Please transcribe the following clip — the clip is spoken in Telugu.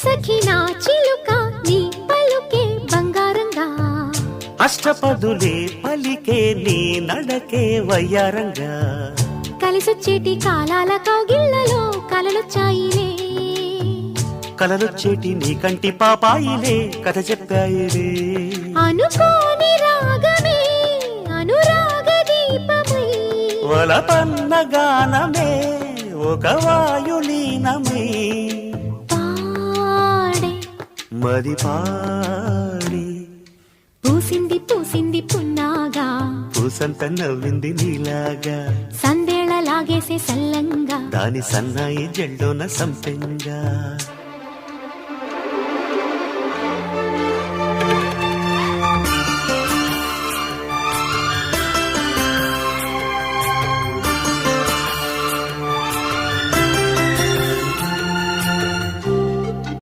సఖి నా చిలుక నీ పలుకే బంగారంగా అష్టపదులే పలికే నీ నడకే వయ్యారంగా కలిసొచ్చేటి కాలాల కౌగిళ్లలో కలలొచ్చాయిలే కలలొచ్చేటి నీ కంటి పాపాయిలే కథ చెప్పాయిలే అనుకోని రాగమే అనురాగ దీపమై వలపన్న గానమే ఒక వాయులీనమై పాడే మది పాడి పూసింది పూసింది పున్నాగా పూసంత నవ్వింది నీలాగా సందేళ లాగేసే సల్లంగా దాని సన్నాయి జెండోన సంపెంగా